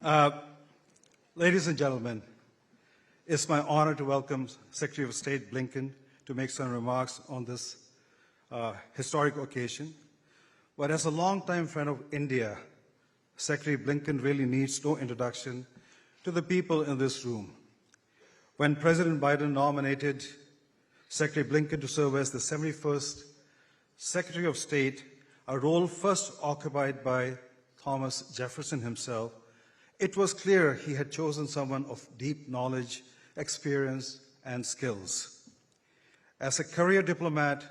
Uh, Ladies and gentlemen, it's my honor to welcome Secretary of State Blinken to make some remarks on this historic occasion. But as a longtime friend of India, Secretary Blinken really needs no introduction to the people in this room. When President Biden nominated Secretary Blinken to serve as the 71st Secretary of State, a role first occupied by Thomas Jefferson himself, it was clear he had chosen someone of deep knowledge, experience, and skills. As a career diplomat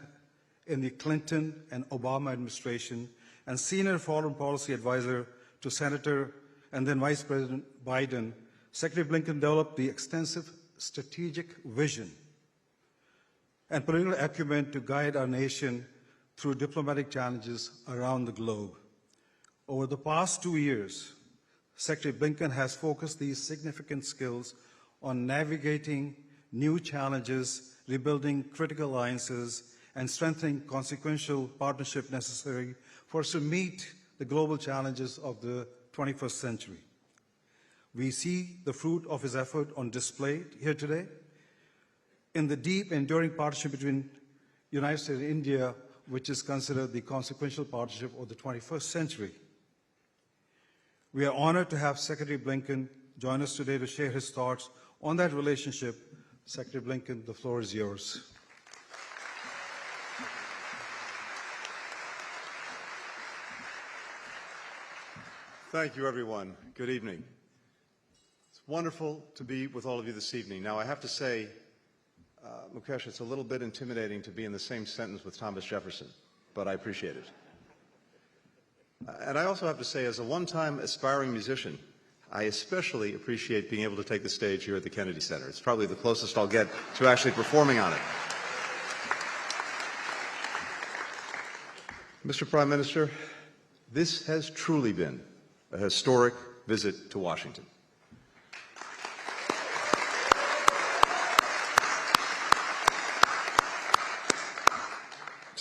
in the Clinton and Obama administration and senior foreign policy advisor to Senator and then Vice President Biden, Secretary Blinken developed the extensive strategic vision and political acumen to guide our nation through diplomatic challenges around the globe. Over the past 2 years, Secretary Blinken has focused these significant skills on navigating new challenges, rebuilding critical alliances, and strengthening consequential partnership necessary for us to meet the global challenges of the 21st century. We see the fruit of his effort on display here today in the deep, enduring partnership between the United States and India, which is considered the consequential partnership of the 21st century. We are honored to have Secretary Blinken join us today to share his thoughts on that relationship. Secretary Blinken, the floor is yours. Thank you, everyone. Good evening. It's wonderful to be with all of you this evening. Now, I have to say, Mukesh, it's a little bit intimidating to be in the same sentence with Thomas Jefferson, but I appreciate it. And I also have to say, as a one-time aspiring musician, I especially appreciate being able to take the stage here at the Kennedy Center. It's probably the closest I'll get to actually performing on it. Mr. Prime Minister, this has truly been a historic visit to Washington.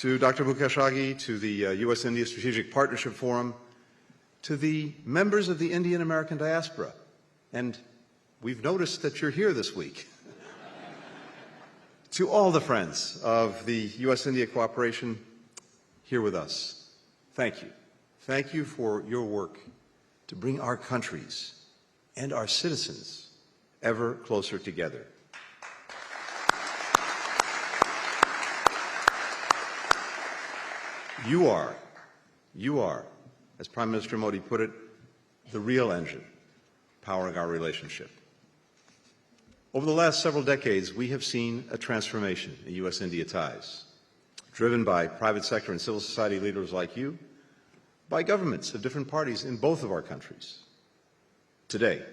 To Dr. Mukesh Aghi, to the U.S.-India Strategic Partnership Forum, to the members of the Indian American diaspora, and we've noticed that you're here this week, to all the friends of the U.S.-India cooperation here with us, thank you. Thank you for your work to bring our countries and our citizens ever closer together. You are, as Prime Minister Modi put it, the real engine powering our relationship. Over the last several decades, we have seen a transformation in U.S.-India ties, driven by private sector and civil society leaders like you, by governments of different parties in both of our countries. Today,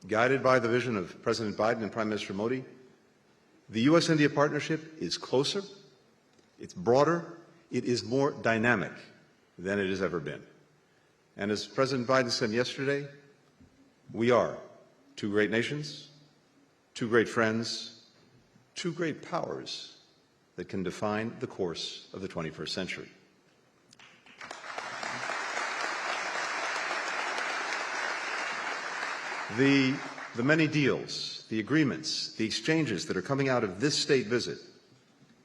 guided by the vision of President Biden and Prime Minister Modi, the U.S.-India partnership is closer, it's broader, it is more dynamic than it has ever been. And as President Biden said yesterday, we are two great nations, two great friends, two great powers that can define the course of the 21st century. The many deals, the agreements, the exchanges that are coming out of this state visit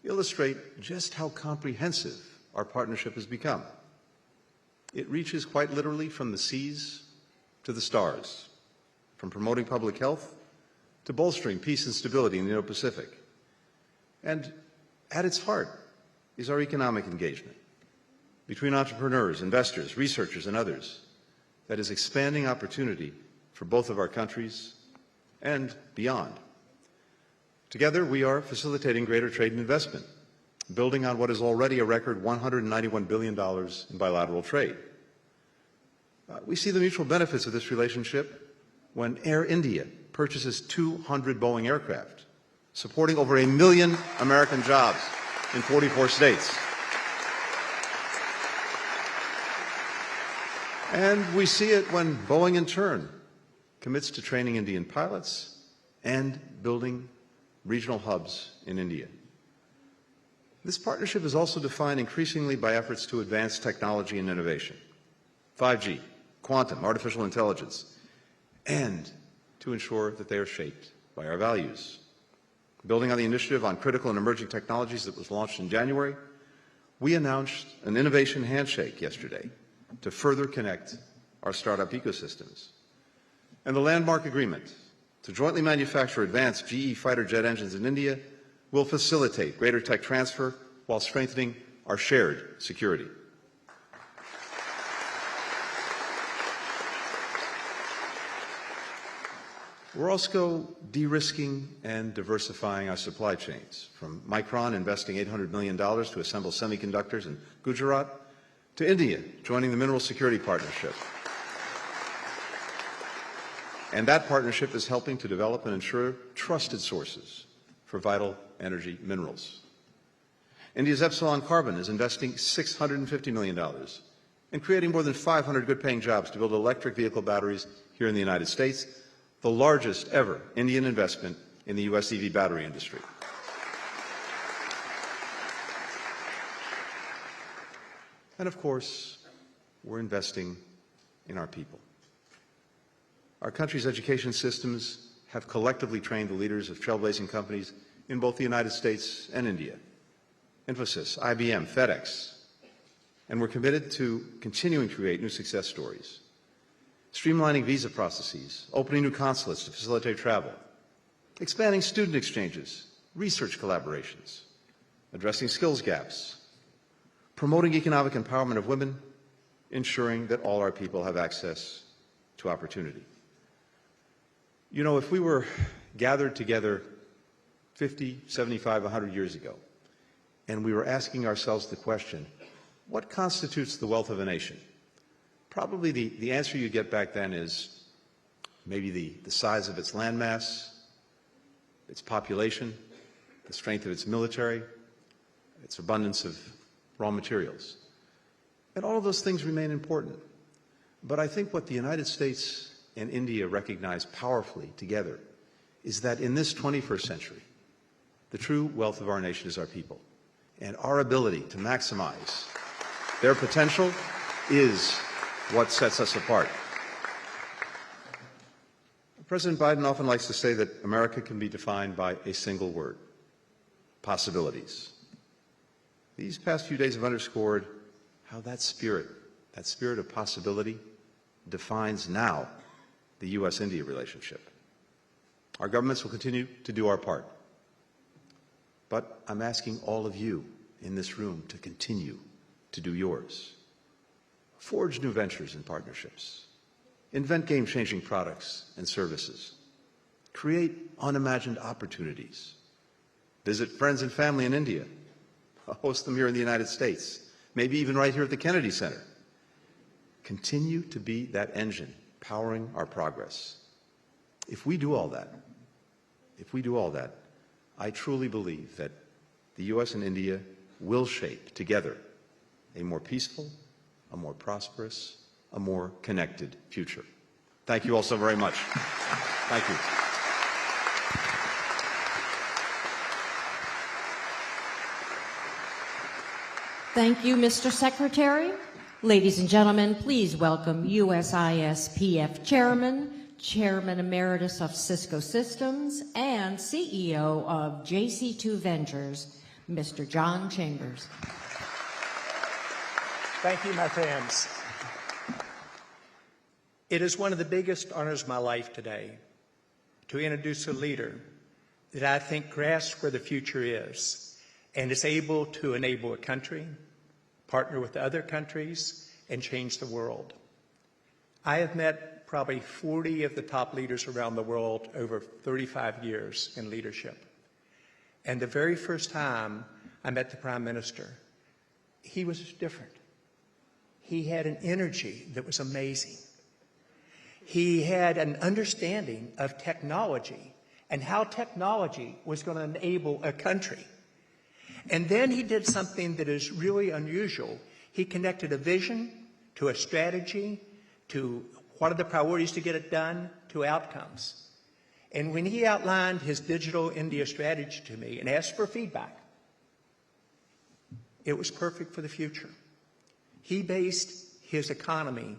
illustrate just how comprehensive our partnership has become. It reaches quite literally from the seas to the stars, from promoting public health to bolstering peace and stability in the Indo-Pacific. And at its heart is our economic engagement between entrepreneurs, investors, researchers, and others that is expanding opportunity for both of our countries and beyond. Together, we are facilitating greater trade and investment, building on what is already a record $191 billion in bilateral trade. We see the mutual benefits of this relationship when Air India purchases 200 Boeing aircraft, supporting over 1 million American jobs in 44 states. And we see it when Boeing, in turn, commits to training Indian pilots and building regional hubs in India. This partnership is also defined increasingly by efforts to advance technology and innovation. 5G, quantum, artificial intelligence, and to ensure that they are shaped by our values. Building on the initiative on critical and emerging technologies that was launched in January, we announced an innovation handshake yesterday to further connect our startup ecosystems. And the landmark agreement to jointly manufacture advanced GE fighter jet engines in India will facilitate greater tech transfer while strengthening our shared security. We're also de-risking and diversifying our supply chains, from Micron investing $800 million to assemble semiconductors in Gujarat, to India joining the Mineral Security Partnership. And that partnership is helping to develop and ensure trusted sources for vital energy minerals. India's Epsilon Carbon is investing $650 million and creating more than 500 good-paying jobs to build electric vehicle batteries here in the United States, the largest ever Indian investment in the U.S. EV battery industry. And of course, we're investing in our people. Our country's education systems have collectively trained the leaders of trailblazing companies in both the United States and India. Infosys, IBM, FedEx, and we're committed to continuing to create new success stories, streamlining visa processes, opening new consulates to facilitate travel, expanding student exchanges, research collaborations, addressing skills gaps, promoting economic empowerment of women, ensuring that all our people have access to opportunity. You know, if we were gathered together 50, 75, 100 years ago, and we were asking ourselves the question, what constitutes the wealth of a nation? Probably the answer you get back then is maybe the size of its landmass, its population, the strength of its military, its abundance of raw materials. And all of those things remain important. But I think what the United States and India recognize powerfully together is that in this 21st century, the true wealth of our nation is our people. And our ability to maximize their potential is what sets us apart. President Biden often likes to say that America can be defined by a single word: possibilities. These past few days have underscored how that spirit of possibility, defines now the U.S.-India relationship. Our governments will continue to do our part. But I'm asking all of you in this room to continue to do yours. Forge new ventures and partnerships. Invent game-changing products and services. Create unimagined opportunities. Visit friends and family in India. Host them here in the United States. Maybe even right here at the Kennedy Center. Continue to be that engine powering our progress. If we do all that, I truly believe that the U.S. and India will shape together a more peaceful, a more prosperous, a more connected future. Thank you all so very much. Thank you. Thank you, Mr. Secretary. Ladies and gentlemen, please welcome USIS-PF Chairman, Chairman Emeritus of Cisco Systems, and CEO of JC2 Ventures, Mr. John Chambers. Thank you, my friends. It is one of the biggest honors of my life today to introduce a leader that I think grasps where the future is and is able to enable a country, partner with other countries, and change the world. I have met probably 40 of the top leaders around the world over 35 years in leadership. And the very first time I met the Prime Minister, he was different. He had an energy that was amazing. He had an understanding of technology and how technology was going to enable a country. And then he did something that is really unusual. He connected a vision to a strategy, to what are the priorities to get it done, to outcomes. And when he outlined his Digital India strategy to me and asked for feedback, it was perfect for the future. He based his economy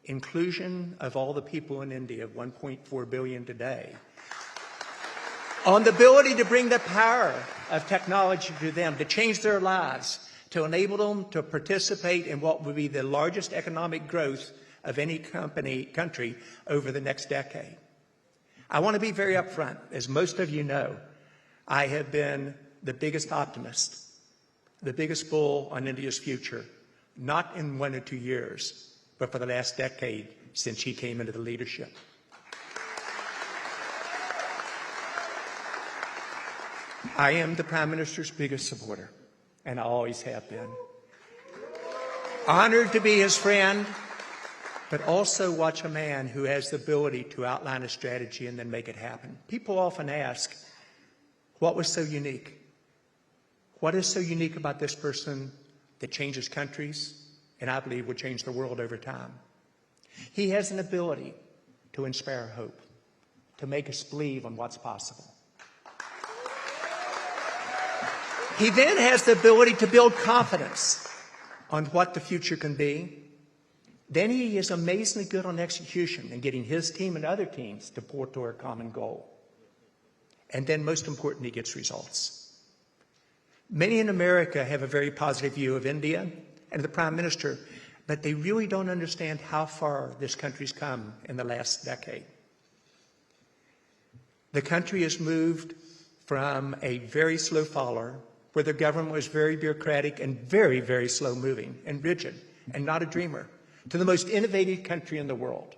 inclusion of all the people in India, 1.4 billion today, on the ability to bring the power of technology to them, to change their lives, to enable them to participate in what will be the largest economic growth of any country over the next decade. I want to be very upfront. As most of you know, I have been the biggest optimist, the biggest bull on India's future, not in 1 or 2 years, but for the last decade since she came into the leadership. I am the Prime Minister's biggest supporter, and I always have been. Honored to be his friend, but also watch a man who has the ability to outline a strategy and then make it happen. People often ask, what was so unique? What is so unique about this person that changes countries, and I believe will change the world over time? He has an ability to inspire hope, to make us believe on what's possible. He then has the ability to build confidence on what the future can be. Then he is amazingly good on execution and getting his team and other teams to pour toward a common goal. And then most important, he gets results. Many in America have a very positive view of India and the Prime Minister, but they really don't understand how far this country's come in the last decade. The country has moved from a very slow follower, where the government was very bureaucratic and very, very slow moving and rigid and not a dreamer, to the most innovative country in the world.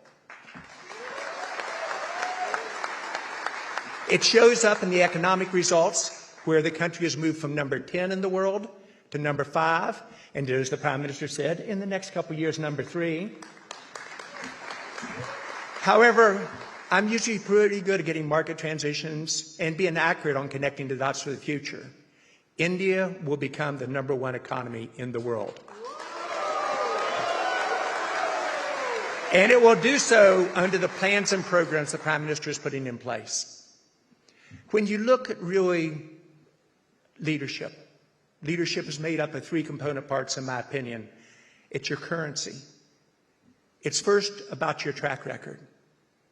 It shows up in the economic results, where the country has moved from number 10 in the world to number 5, and as the Prime Minister said, in the next couple of years, number 3. However, I'm usually pretty good at getting market transitions and being accurate on connecting the dots for the future. India will become the number 1 economy in the world. And it will do so under the plans and programs the Prime Minister is putting in place. When you look at really leadership is made up of 3 component parts, in my opinion. It's your currency. It's first about your track record.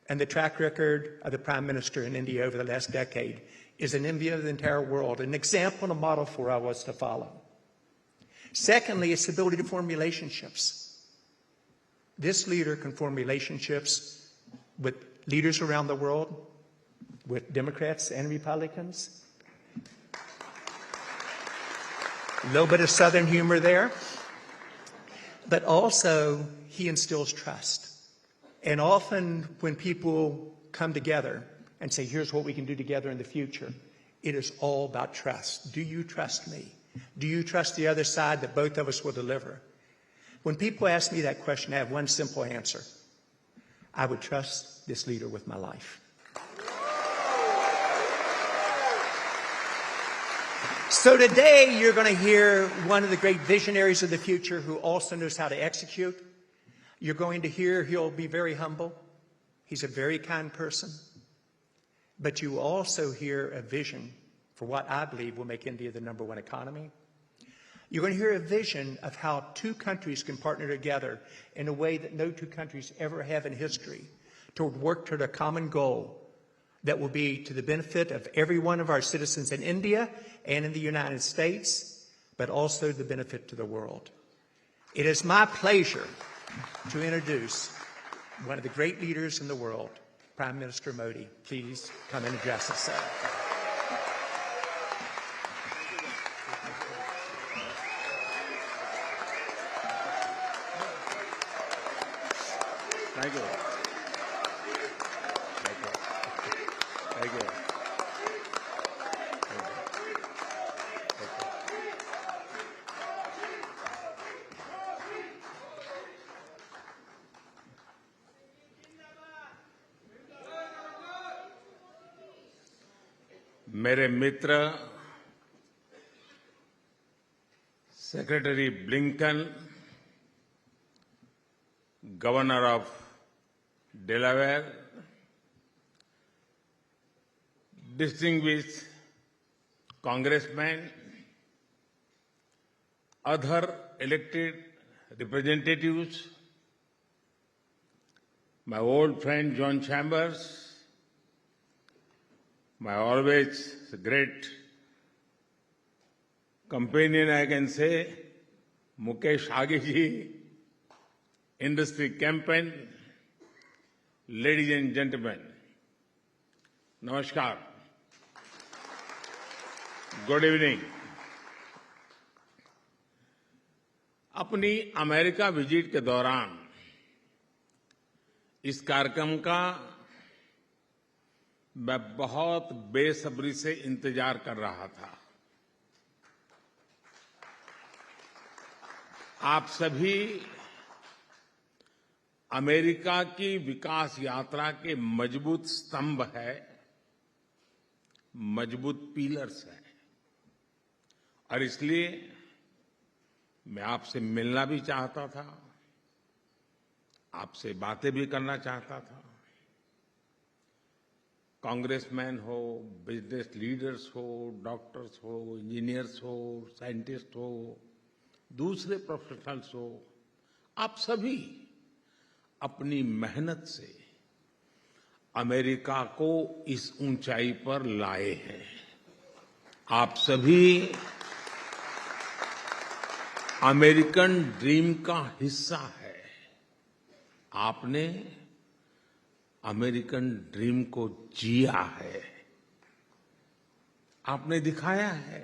And the track record of the Prime Minister in India over the last decade is an envy of the entire world, an example and a model for us to follow. Secondly, it's the ability to form relationships. This leader can form relationships with leaders around the world, with Democrats and Republicans. A little bit of Southern humor there. But also, he instills trust. And often when people come together and say, here's what we can do together in the future, it is all about trust. Do you trust me? Do you trust the other side that both of us will deliver? When people ask me that question, I have one simple answer. I would trust this leader with my life. So today you're going to hear one of the great visionaries of the future who also knows how to execute. You're going to hear he'll be very humble. He's a very kind person. But you will also hear a vision for what I believe will make India the number 1 economy. You're going to hear a vision of how 2 countries can partner together in a way that no 2 countries ever have in history to work toward a common goal that will be to the benefit of every one of our citizens in India and in the United States, but also the benefit to the world. It is my pleasure to introduce one of the great leaders in the world, Prime Minister Modi. Please come and address us, sir. Thank you. Thank you. मेरे मित्र secretary Blinken, governor of Delaware, distinguished congressmen, other elected representatives, my old friend John Chambers, my always great companion, I can say, Mukesh Agiji, industry campaign, ladies and gentlemen, Namaskar. Good evening. अपनी America visit के दौरान इस कार्यक्रम का मैं बहुत बेसब्री से इंतजार कर रहा था। आप सभी अमेरिका की विकास यात्रा के मजबूत स्तंभ है, मजबूत पिलर्स हैं, और इसलिए मैं आपसे मिलना भी चाहता था, आपसे बातें भी करना चाहता था। कांग्रेसमैन हो, बिजनेस लीडर्स हो, डॉक्टर्स हो, इंजीनियर्स हो, साइंटिस्ट हो, दूसरे प्रोफेशनल्स हो, आप सभी अपनी मेहनत से अमेरिका को इस ऊंचाई पर लाए हैं। आप सभी अमेरिकन ड्रीम का हिस्सा है। आपने अमेरिकन ड्रीम को जिया है। आपने दिखाया है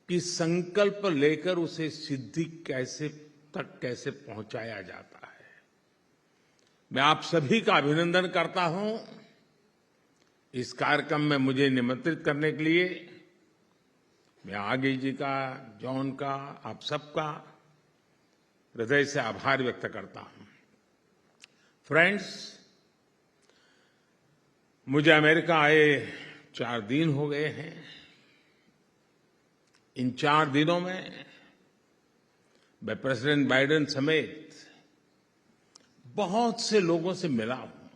कि संकल्प लेकर उसे सिद्धि कैसे पहुंचाया जाता है। मैं आप सभी का अभिनंदन करता हूं इस कार्यक्रम में मुझे निमंत्रित करने के लिए। मैं आगे जी का, जॉन का, आप सबका हृदय से आभार व्यक्त करता हूं। फ्रेंड्स, मुझे अमेरिका आए 4 दिन हो गए हैं। इन 4 दिनों में मैं प्रेसिडेंट बाइडेन समेत बहुत से लोगों से मिला हूं।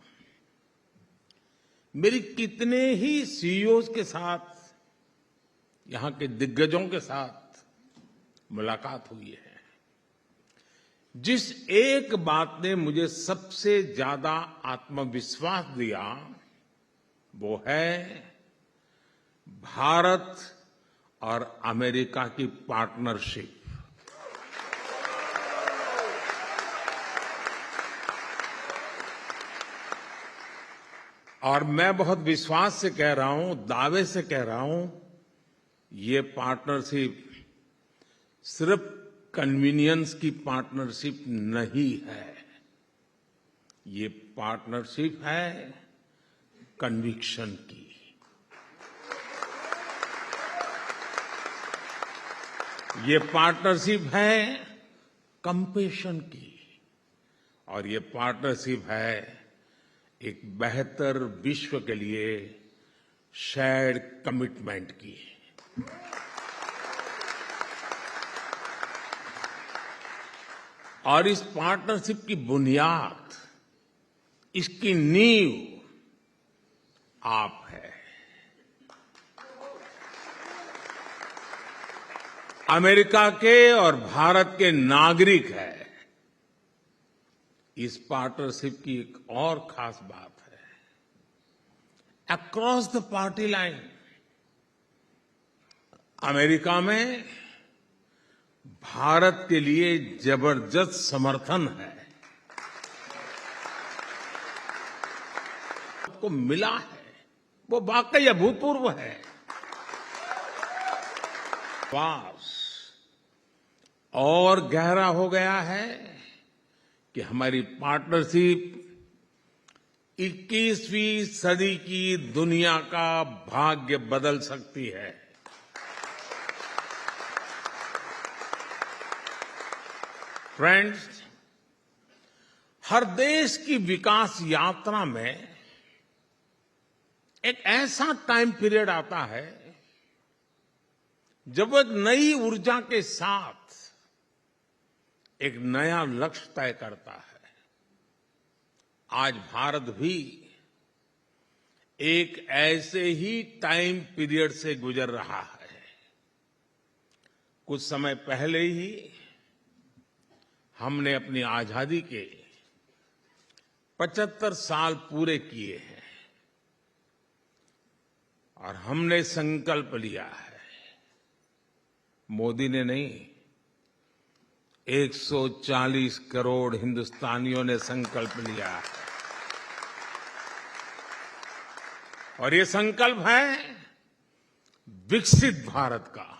मेरी कितने ही सीईओज के साथ, यहां के दिग्गजों के साथ मुलाकात हुई है। जिस एक बात ने मुझे सबसे ज्यादा आत्मविश्वास दिया वो है भारत और अमेरिका की पार्टनरशिप। और मैं बहुत विश्वास से कह रहा हूं, दावे से कह रहा हूं, ये पार्टनरशिप सिर्फ कन्वीनियंस की पार्टनरशिप नहीं है। ये पार्टनरशिप है कन्विक्शन की। ये पार्टनरशिप है कंपैशन की। और ये पार्टनरशिप है एक बेहतर विश्व के लिए शेयर्ड कमिटमेंट की। और इस पार्टनरशिप की बुनियाद, इसकी नींव आप है। अमेरिका के और भारत के नागरिक है। इस पार्टनरशिप की एक और खास बात है, across the party line America में भारत के लिए जबरदस्त समर्थन है। को मिला है वो वाकई अभूतपूर्व है। विश्वास और गहरा हो गया है कि हमारी पार्टनरशिप 21वीं सदी की दुनिया का भाग्य बदल सकती है। फ्रेंड्स, हर देश की विकास यात्रा में एक ऐसा टाइम पीरियड आता है जब वो एक नई ऊर्जा के साथ एक नया लक्ष्य तय करता है। आज भारत भी एक ऐसे ही टाइम पीरियड से गुजर रहा है। कुछ समय पहले ही हमने अपनी आजादी के 75 साल पूरे किए हैं और हमने संकल्प लिया है, मोदी ने नहीं, 140 करोड़ हिंदुस्तानियों ने संकल्प लिया है। और ये संकल्प है विकसित भारत का,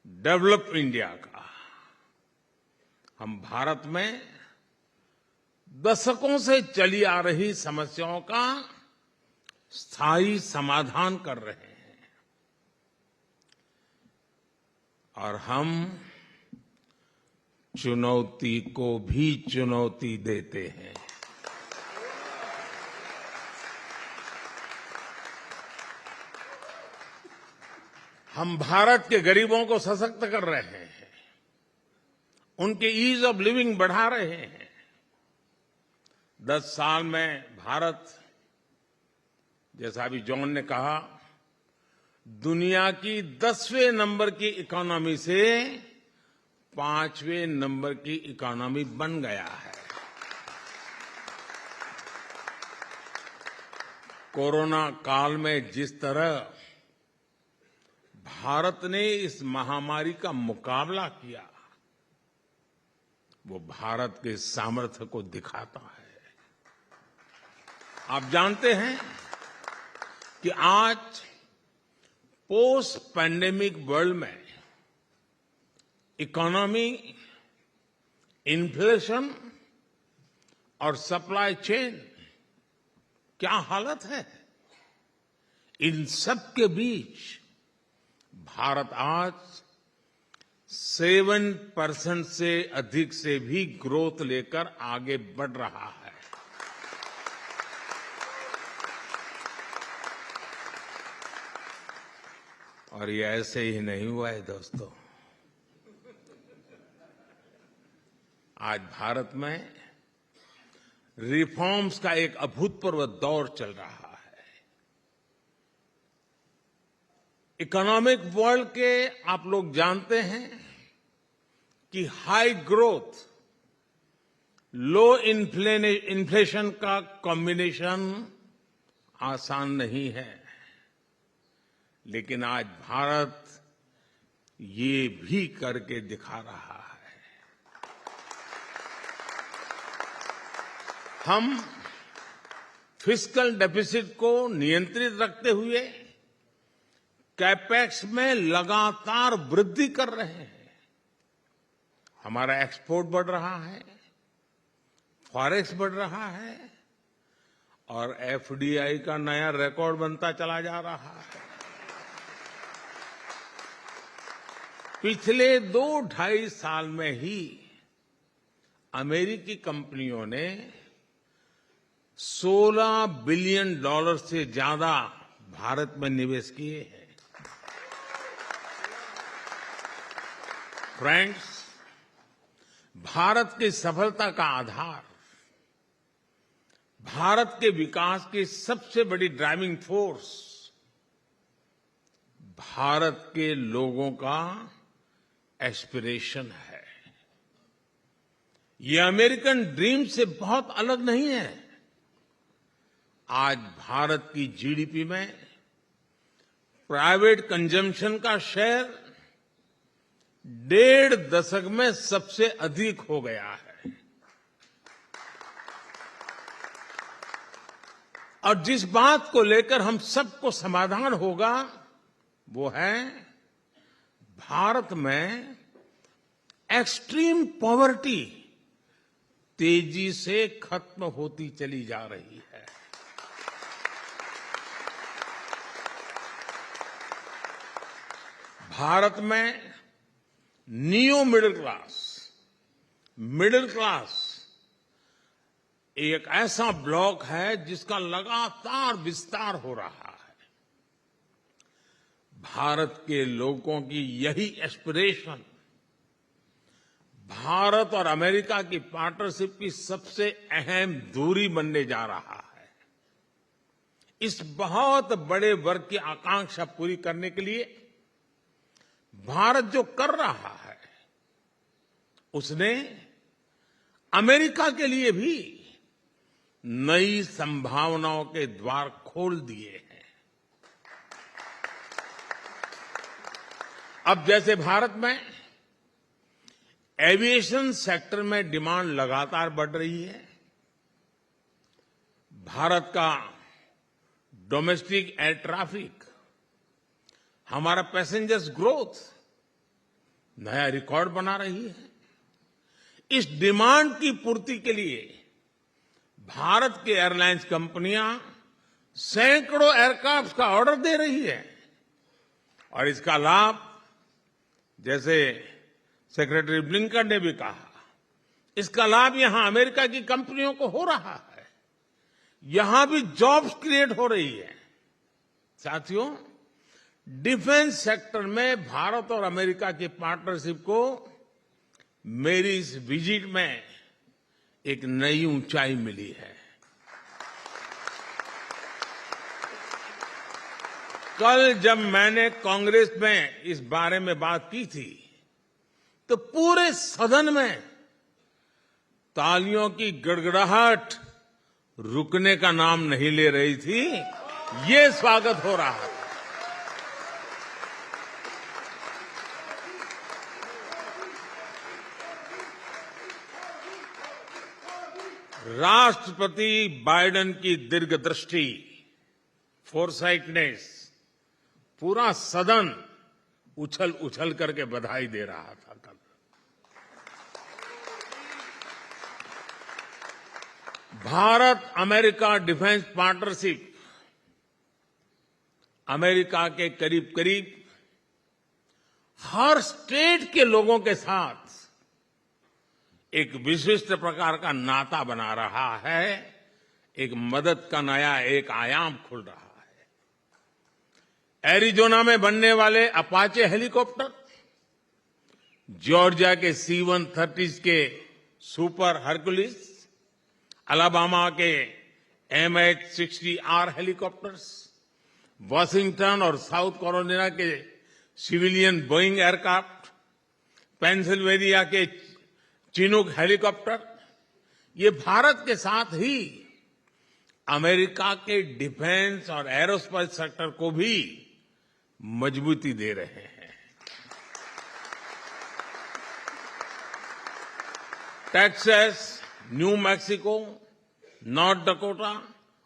डेवलप इंडिया का। हम भारत में दशकों से चली आ रही समस्याओं का स्थायी समाधान कर रहे हैं और हम चुनौती को भी चुनौती देते हैं। हम भारत के गरीबों को सशक्त कर रहे हैं, उनके ईज ऑफ लिविंग बढ़ा रहे हैं। 10 साल में भारत, जैसा अभी जॉन ने कहा, दुनिया की 10वें नंबर की इकोनॉमी से 5वें नंबर की इकोनॉमी बन गया है। कोरोना काल में जिस तरह भारत ने इस महामारी का मुकाबला किया, वो भारत के सामर्थ्य को दिखाता है। आप जानते हैं कि आज पोस्ट पैंडेमिक वर्ल्ड में इकोनॉमी, इन्फ्लेशन और सप्लाई चेन क्या हालत है। इन सब के बीच भारत आज 7% से अधिक से भी ग्रोथ लेकर आगे बढ़ रहा है। और ये ऐसे ही नहीं हुआ है दोस्तों। आज भारत में रिफॉर्म्स का एक अभूतपूर्व दौर चल रहा है। इकोनॉमिक वर्ल्ड के आप लोग जानते हैं कि हाई ग्रोथ, लो इन्फ्लेशन का कॉम्बिनेशन आसान नहीं है, लेकिन आज भारत ये भी करके दिखा रहा है। हम फिस्कल डेफिसिट को नियंत्रित रखते हुए कैपेक्स में लगातार वृद्धि कर रहे हैं। हमारा एक्सपोर्ट बढ़ रहा है, फॉरेक्स बढ़ रहा है और एफडीआई का नया रिकॉर्ड बनता चला जा रहा है। पिछले 2-2.5 साल में ही अमेरिकी कंपनियों ने $16 बिलियन से ज्यादा भारत में निवेश किए हैं। फ्रेंड्स, भारत की सफलता का आधार, भारत के विकास की सबसे बड़ी ड्राइविंग फोर्स भारत के लोगों का एस्पिरेशन है। ये अमेरिकन ड्रीम से बहुत अलग नहीं है। आज भारत की जीडीपी में प्राइवेट कंजम्पशन का शेयर 1.5 दशक में सबसे अधिक हो गया है। और जिस बात को लेकर हम सबको समाधान होगा वो है भारत में एक्सट्रीम पॉवर्टी तेजी से खत्म होती चली जा रही है। भारत में नियो मिडिल क्लास एक ऐसा ब्लॉक है जिसका लगातार विस्तार हो रहा है। भारत के लोगों की यही एस्पिरेशन भारत और अमेरिका की पार्टनरशिप की सबसे अहम दूरी बनने जा रहा है। इस बहुत बड़े वर्ग की आकांक्षा पूरी करने के लिए भारत जो कर रहा है, उसने अमेरिका के लिए भी नई संभावनाओं के द्वार खोल दिए हैं। अब जैसे भारत में एविएशन सेक्टर में डिमांड लगातार बढ़ रही है, भारत का डोमेस्टिक एयर ट्रैफिक, हमारा पैसेंजर्स ग्रोथ नया रिकॉर्ड बना रही है। इस डिमांड की पूर्ति के लिए भारत की एयरलाइंस कंपनियां सैकड़ों एयरक्राफ्ट का ऑर्डर दे रही है और इसका लाभ, जैसे सेक्रेटरी ब्लिंकन ने भी कहा, इसका लाभ यहां अमेरिका की कंपनियों को हो रहा है। यहां भी जॉब्स क्रिएट हो रही है। साथियों, डिफेंस सेक्टर में भारत और अमेरिका की पार्टनरशिप को मेरी इस विजिट में एक नई ऊंचाई मिली है। कल जब मैंने कांग्रेस में इस बारे में बात की थी तो पूरे सदन में तालियों की गड़गड़ाहट रुकने का नाम नहीं ले रही थी। ये स्वागत हो रहा है। राष्ट्रपति बाइडेन की दीर्घदृष्टि, फोरसाइटनेस, पूरा सदन उछल उछल करके बधाई दे रहा था कल। Bharat America defence partnership America के करीब करीब हर स्टेट के लोगों के साथ एक विशिष्ट प्रकार का नाता बना रहा है। एक मदद का नया एक आयाम खुल रहा है। एरिजोना में बनने वाले अपाचे हेलीकॉप्टर, जॉर्जिया के C-130 के सुपर हरकुलिस, अलाबामा के MH-60R हेलीकॉप्टर्स, वाशिंगटन और साउथ कैरोलिना के सिविलियन बोइंग एयरक्राफ्ट, पेंसिल्वेनिया के चिनूक हेलीकॉप्टर, ये भारत के साथ ही अमेरिका के डिफेंस और एरोस्पेस सेक्टर को भी मजबूती दे रहे हैं। Texas, new Mexico, north Dakota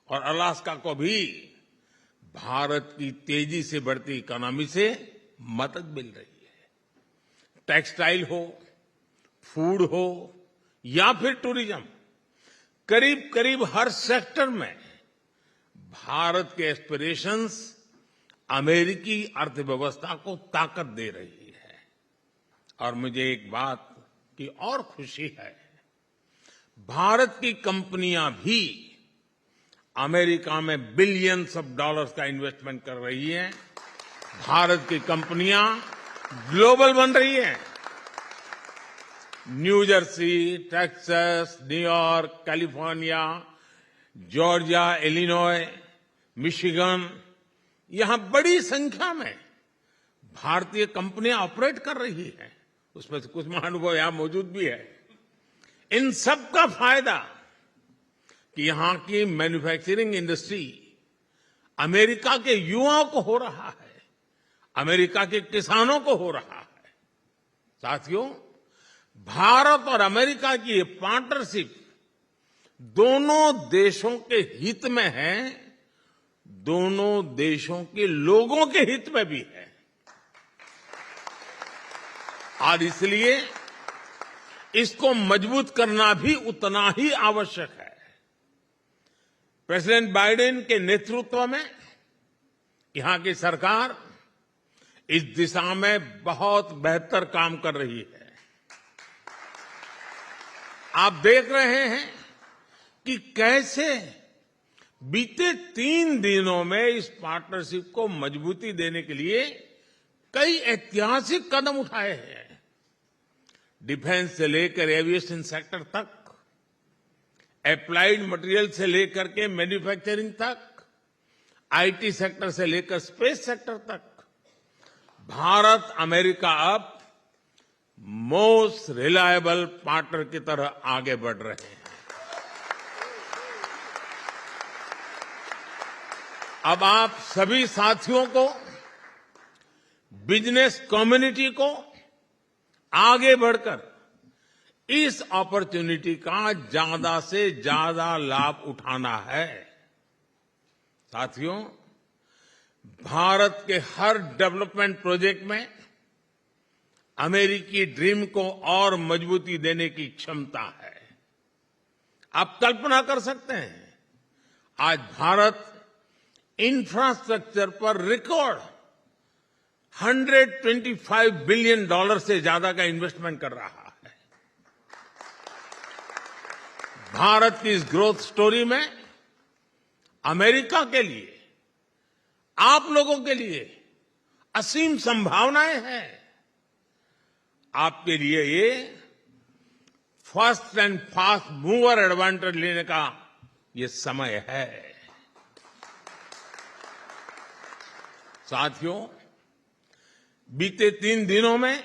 और अलास्का को भी भारत की तेजी से बढ़ती इकोनॉमी से मदद मिल रही है। टेक्सटाइल हो, फूड हो या फिर टूरिज्म, करीब करीब हर सेक्टर में भारत के एस्पिरेशंस अमेरिकी अर्थव्यवस्था को ताकत दे रही है। और मुझे एक बात की और खुशी है, भारत की कंपनियां भी अमेरिका में बिलियंस ऑफ डॉलर्स का इन्वेस्टमेंट कर रही हैं। भारत की कंपनियां ग्लोबल बन रही हैं। New Jersey, Texas, New York, California, Georgia, Illinois, Michigan, यहां बड़ी संख्या में भारतीय कंपनियां ऑपरेट कर रही हैं। उसमें से कुछ महानुभाव यहां मौजूद भी है। इन सब का फायदा कि यहां की मैन्युफैक्चरिंग इंडस्ट्री अमेरिका के युवाओं को हो रहा है, अमेरिका के किसानों को हो रहा है। साथियों, भारत और अमेरिका की ये पार्टनरशिप दोनों देशों के हित में है, दोनों देशों के लोगों के हित में भी है। और इसलिए इसको मजबूत करना भी उतना ही आवश्यक है। प्रेसिडेंट बाइडेन के नेतृत्व में यहां की सरकार इस दिशा में बहुत बेहतर काम कर रही है। आप देख रहे हैं कि कैसे बीते 3 दिनों में इस पार्टनरशिप को मजबूती देने के लिए कई ऐतिहासिक कदम उठाए हैं। डिफेंस से लेकर एविएशन सेक्टर तक, एप्लाइड मटेरियल से लेकर के मैन्युफैक्चरिंग तक, आईटी सेक्टर से लेकर स्पेस सेक्टर तक, भारत अमेरिका अब मोस्ट रिलायबल पार्टनर की तरह आगे बढ़ रहे हैं। अब आप सभी साथियों को, बिजनेस कम्युनिटी को आगे बढ़कर इस अपॉर्चुनिटी का ज्यादा से ज्यादा लाभ उठाना है। साथियों, भारत के हर डेवलपमेंट प्रोजेक्ट में अमेरिकी ड्रीम को और मजबूती देने की क्षमता है। आप कल्पना कर सकते हैं, आज भारत इंफ्रास्ट्रक्चर पर रिकॉर्ड $125 बिलियन से ज्यादा का इन्वेस्टमेंट कर रहा है। भारत की इस ग्रोथ स्टोरी में अमेरिका के लिए, आप लोगों के लिए असीम संभावनाएं हैं। आपके लिए ये first and fast mover advantage लेने का ये समय है। साथियों, बीते 3 दिनों में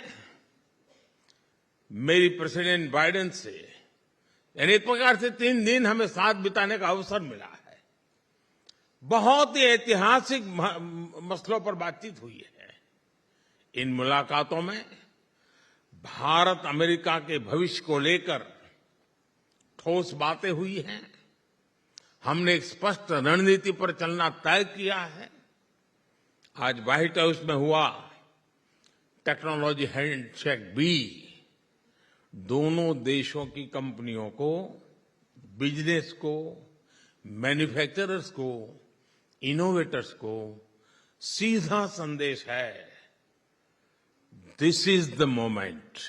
मेरी प्रेसिडेंट बाइडेन से, यानी एक प्रकार से 3 दिन हमें साथ बिताने का अवसर मिला है। बहुत ही ऐतिहासिक मसलों पर बातचीत हुई है। इन मुलाकातों में भारत अमेरिका के भविष्य को लेकर ठोस बातें हुई हैं। हमने एक स्पष्ट रणनीति पर चलना तय किया है। आज व्हाइट हाउस में हुआ टेक्नोलॉजी हैंडशेक भी दोनों देशों की कंपनियों को, बिजनेस को, मैन्युफैक्चरर्स को, इनोवेटर्स को सीधा संदेश है, this is the moment.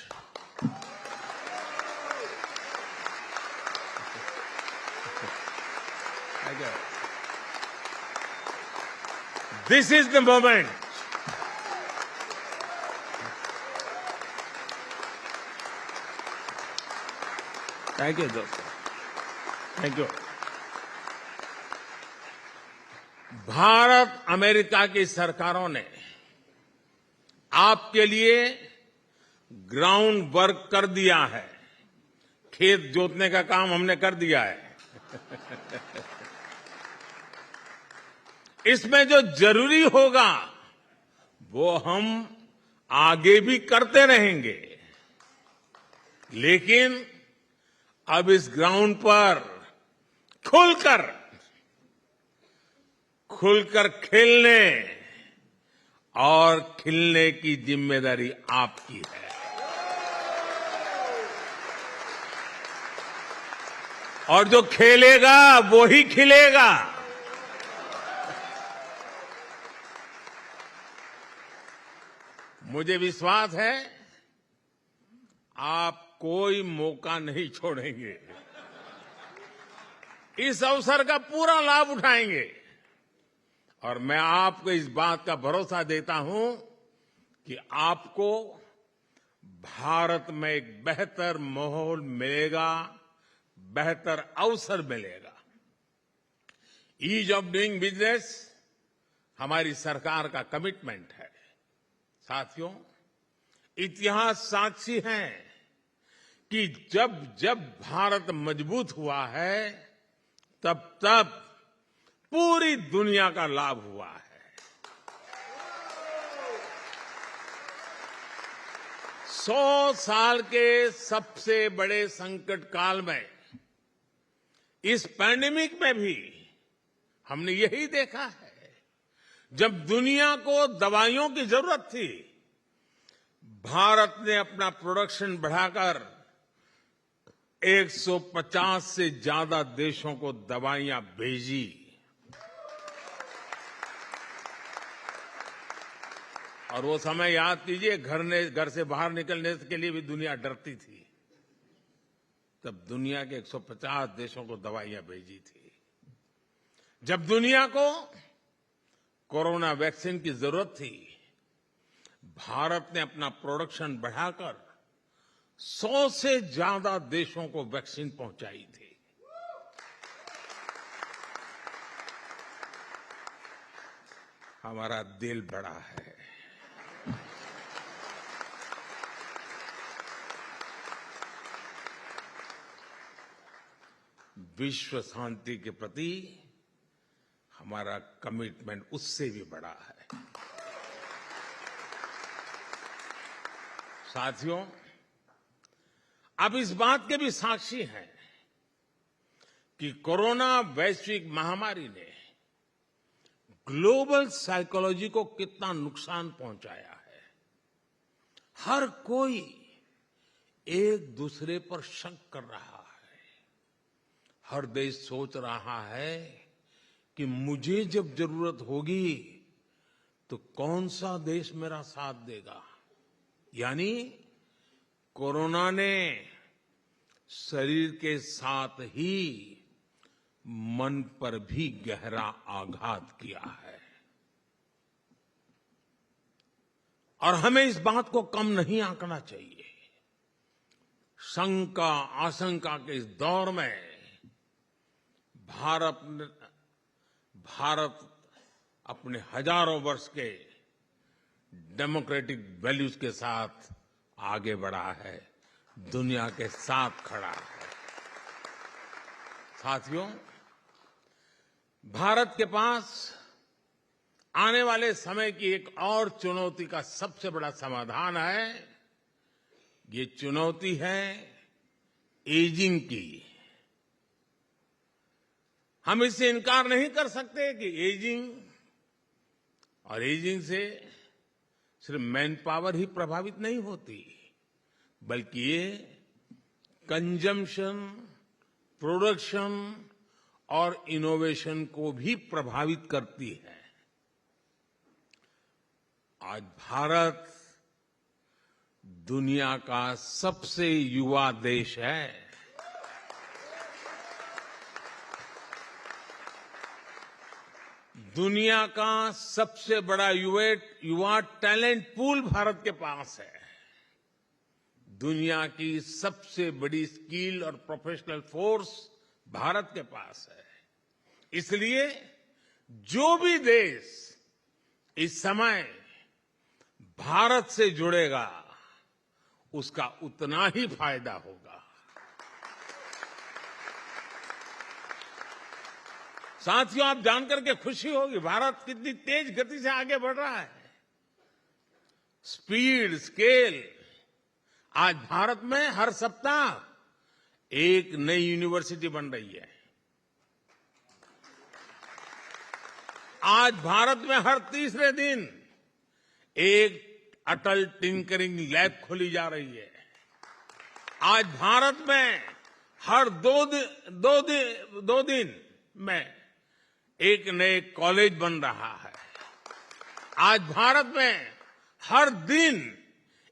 This is the moment. Thank you दोस्तों, थैंक यू। भारत अमेरिका की सरकारों ने आपके लिए ग्राउंड वर्क कर दिया है। खेत जोतने का काम हमने कर दिया है। इसमें जो जरूरी होगा वो हम आगे भी करते रहेंगे, लेकिन अब इस ग्राउंड पर खुलकर खेलने और खिलने की जिम्मेदारी आपकी है। और जो खेलेगा वो ही खिलेगा। मुझे विश्वास है आप कोई मौका नहीं छोड़ेंगे, इस अवसर का पूरा लाभ उठाएंगे। और मैं आपको इस बात का भरोसा देता हूं कि आपको भारत में एक बेहतर माहौल मिलेगा, बेहतर अवसर मिलेगा। ईज ऑफ डूइंग बिजनेस हमारी सरकार का कमिटमेंट है। साथियों, इतिहास साक्षी है कि जब जब भारत मजबूत हुआ है, तब तब पूरी दुनिया का लाभ हुआ है। 100 साल के सबसे बड़े संकट काल में, इस पैंडेमिक में भी हमने यही देखा है। जब दुनिया को दवाइयों की जरूरत थी, भारत ने अपना प्रोडक्शन बढ़ाकर 150 से ज्यादा देशों को दवाइयां भेजी। और वो समय याद कीजिए, घर से बाहर निकलने के लिए भी दुनिया डरती थी। तब दुनिया के 150 देशों को दवाइयां भेजी थी। जब दुनिया को कोरोना वैक्सीन की जरूरत थी, भारत ने अपना प्रोडक्शन बढ़ाकर 100 से ज्यादा देशों को वैक्सीन पहुंचाई थी। हमारा दिल बड़ा है। विश्व शांति के प्रति हमारा कमिटमेंट उससे भी बड़ा है। साथियों, आप इस बात के भी साक्षी हैं कि कोरोना वैश्विक महामारी ने ग्लोबल साइकोलॉजी को कितना नुकसान पहुंचाया है। हर कोई एक दूसरे पर शक कर रहा है। हर देश सोच रहा है कि मुझे जब जरूरत होगी तो कौन सा देश मेरा साथ देगा। यानी कोरोना ने शरीर के साथ ही मन पर भी गहरा आघात किया है और हमें इस बात को कम नहीं आंकना चाहिए। शंका आशंका के इस दौर में भारत अपने हजारों वर्ष के डेमोक्रेटिक वैल्यूज के साथ आगे बढ़ा है, दुनिया के साथ खड़ा है। साथियों, भारत के पास आने वाले समय की एक और चुनौती का सबसे बड़ा समाधान है। ये चुनौती है एजिंग की। हम इससे इनकार नहीं कर सकते कि एजिंग से सिर्फ मैन पावर ही प्रभावित नहीं होती, बल्कि ये कंजम्पशन, प्रोडक्शन और इनोवेशन को भी प्रभावित करती है। आज भारत दुनिया का सबसे युवा देश है। दुनिया का सबसे बड़ा युवा टैलेंट पूल भारत के पास है। दुनिया की सबसे बड़ी स्किल और प्रोफेशनल फोर्स भारत के पास है। इसलिए जो भी देश इस समय भारत से जुड़ेगा उसका उतना ही फायदा होगा। साथियों, आप जानकर के खुशी होगी भारत कितनी तेज गति से आगे बढ़ रहा है। Speed, scale. आज भारत में हर सप्ताह एक नई यूनिवर्सिटी बन रही है। आज भारत में हर तीसरे दिन एक अटल टिंकरिंग लैब खोली जा रही है। आज भारत में हर दो दिन में एक नए कॉलेज बन रहा है। आज भारत में हर दिन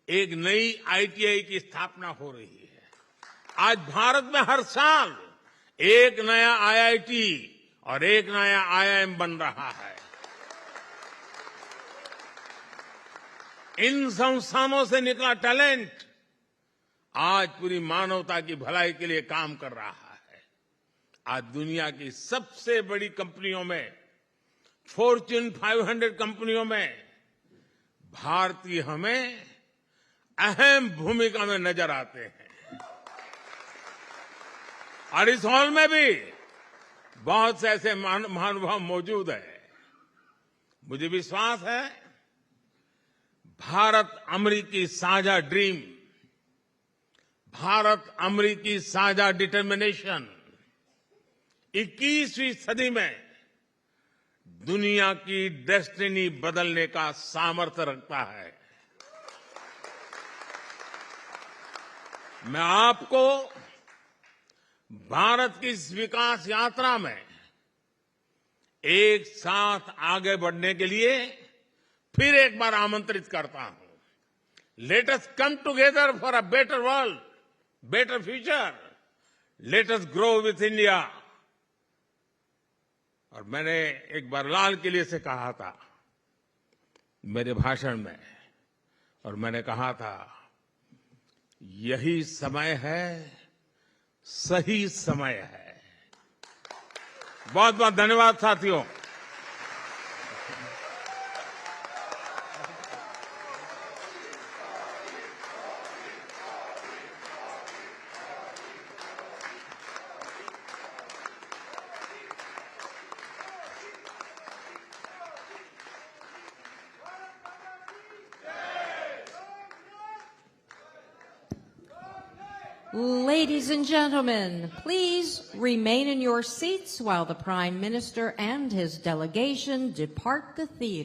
एक नई आईटीआई की स्थापना हो रही है। आज भारत में हर साल एक नया आईआईटी और एक नया आईआईएम बन रहा है। इन संस्थानों से निकला टैलेंट आज पूरी मानवता की भलाई के लिए काम कर रहा है। आज दुनिया की सबसे बड़ी कंपनियों में, फॉर्च्यून 500 कंपनियों में भारतीय हमें अहम भूमिका में नजर आते हैं। और इस हॉल में भी बहुत से ऐसे महानुभाव मौजूद हैं। मुझे विश्वास है भारत अमेरिकी साझा ड्रीम, भारत अमेरिकी साझा डिटर्मिनेशन 21वीं सदी में दुनिया की डेस्टिनी बदलने का सामर्थ्य रखता है। मैं आपको भारत की इस विकास यात्रा में एक साथ आगे बढ़ने के लिए फिर एक बार आमंत्रित करता हूं। Let us come together for a better world, better future. Let us grow with India. और मैंने एक बार लाल किले से कहा था मेरे भाषण में, और मैंने कहा था यही समय है, सही समय है। बहुत बहुत धन्यवाद साथियों। Ladies and gentlemen, please remain in your seats while the Prime Minister and his delegation depart the theater.